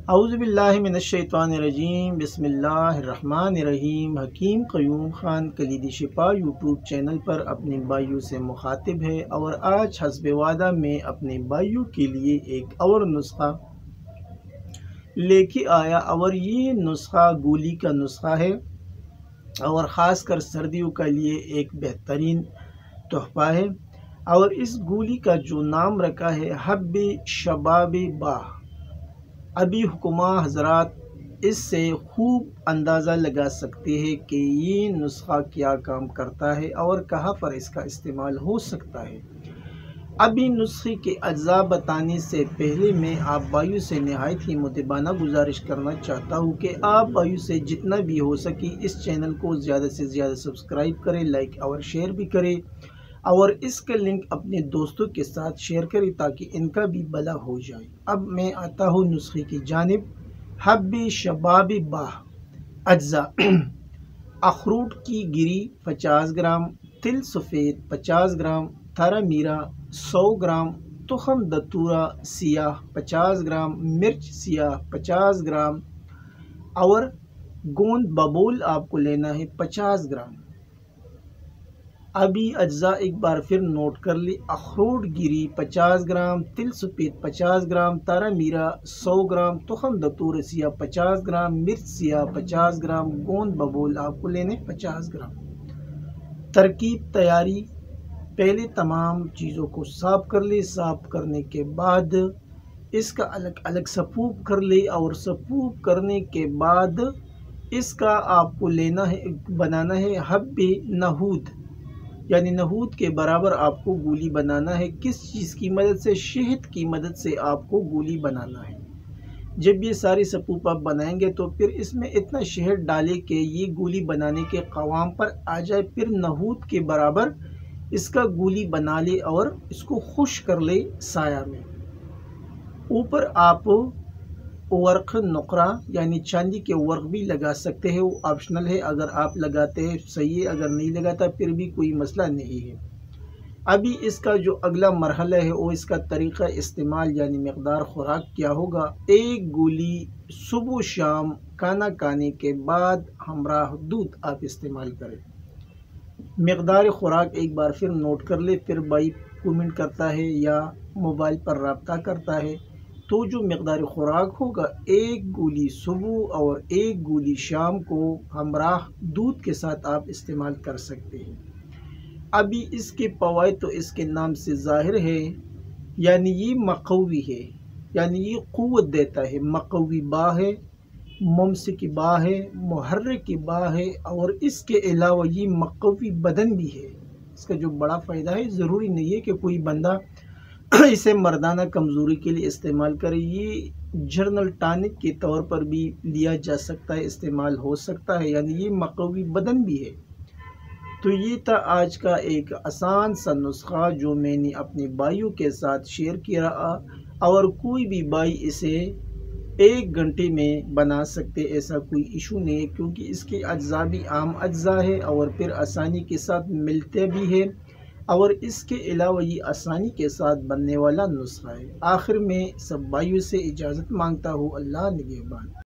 اعوذ باللہ من الشیطان الرجیم، بسم اللہ الرحمن الرحیم۔ حکیم قیوم خان کلیدی شفا یوٹیوب چینل پر اپنے بھائیوں سے مخاطب ہے اور آج حسب وعدہ میں اپنے بھائیوں کے لیے ایک اور نسخہ لے کے آیا اور یہ نسخہ گولی کا نسخہ ہے اور خاص کر سردیوں کے لیے ایک بہترین تحفہ ہے۔ اور اس گولی کا جو نام رکھا ہے حب شباب باہ۔ ابھی حکماء حضرات اس سے خوب اندازہ لگا سکتے ہیں کہ یہ نسخہ کیا کام کرتا ہے اور کہاں پر اس کا استعمال ہو سکتا ہے۔ ابھی نسخے کے اجزاء بتانے سے پہلے میں آپ بھائیوں سے نہایت ہی مدبانہ گزارش کرنا چاہتا ہوں کہ آپ بھائیوں سے جتنا بھی ہو سکے اس چینل کو زیادہ سے زیادہ سبسکرائب کریں، لائک اور شیئر بھی کریں اور اس کا لنک اپنے دوستوں کے ساتھ شیئر کریں تاکہ ان کا بھی بھلا ہو جائے۔ اب میں آتا ہوں نسخے کی جانب۔ حب شباب باہ۔ اجزاء: اخروٹ کی گری 50 گرام، تل سفید 50 گرام، تھرا میرا 100 گرام، تخم دتورا سیاہ 50 گرام، مرچ سیاہ 50 گرام اور گوند ببول آپ کو لینا ہے 50 گرام۔ ابھی اجزاء ایک بار پھر نوٹ کر لی۔ اخروٹ گری 50 گرام، تل سفید 50 گرام، تارا میرا 100 گرام، تخم دتور سیاہ 50 گرام، مرچ سیاہ 50 گرام، گوند ببول آپ کو لینے 50 گرام۔ ترکیب تیاری: پہلے تمام چیزوں کو صاف کر لے۔ صاف کرنے کے بعد اس کا الگ الگ سفوف کر لے اور سفوف کرنے کے بعد اس کا آپ کو لینا ہے، بنانا ہے حب نہود، یعنی نہود کے برابر آپ کو گولی بنانا ہے۔ کس چیز کی مدد سے؟ شہد کی مدد سے آپ کو گولی بنانا ہے۔ جب یہ ساری سفوف آپ بنائیں گے تو پھر اس میں اتنا شہد ڈالے کہ یہ گولی بنانے کے قوام پر آ جائے، پھر نہود کے برابر اس کا گولی بنا لے اور اس کو خشک کر لے سایہ میں۔ اوپر آپ ورق نقرہ یعنی چاندی کے ورق بھی لگا سکتے ہیں، وہ آپشنل ہے، اگر آپ لگاتے ہیں صحیح ہے، اگر نہیں لگاتا پھر بھی کوئی مسئلہ نہیں ہے۔ ابھی اس کا جو اگلا مرحلہ ہے وہ اس کا طریقہ استعمال یعنی مقدار خوراک کیا ہوگا۔ ایک گولی صبح و شام کھانا کھانے کے بعد ہمراہ دودھ آپ استعمال کریں۔ مقدار خوراک ایک بار پھر نوٹ کر لے، پھر بھائی کومنٹ کرتا ہے یا موبائل پر رابطہ کرتا ہے تو جو مقدار خوراک ہوگا ایک گولی صبح اور ایک گولی شام کو ہمراہ دودھ کے ساتھ آپ استعمال کر سکتے ہیں۔ ابھی اس کے فوائد تو اس کے نام سے ظاہر ہے، یعنی یہ مقوی ہے، یعنی یہ قوت دیتا ہے، مقوی با ہے، ممسک با ہے، محرک با ہے اور اس کے علاوہ یہ مقوی بدن بھی ہے۔ اس کا جو بڑا فائدہ ہے، ضروری نہیں ہے کہ کوئی بندہ اسے مردانہ کمزوری کے لیے استعمال کرے، یہ جنرل ٹانک کے طور پر بھی لیا جا سکتا ہے، استعمال ہو سکتا ہے، یعنی یہ مقوی بدن بھی ہے۔ تو یہ تھا آج کا ایک آسان سا نسخہ جو میں نے اپنے بھائیوں کے ساتھ شیئر کیا، اور کوئی بھی بھائی اسے 1 گھنٹے میں بنا سکتے، ایسا کوئی ایشو نہیں ہے، کیونکہ اس کے اجزاء بھی عام اجزاء ہے اور پھر آسانی کے ساتھ ملتے بھی ہے اور اس کے علاوہ یہ آسانی کے ساتھ بننے والا نسخہ ہے۔ آخر میں سب بھائیوں سے اجازت مانگتا ہوں، اللہ نگہبان۔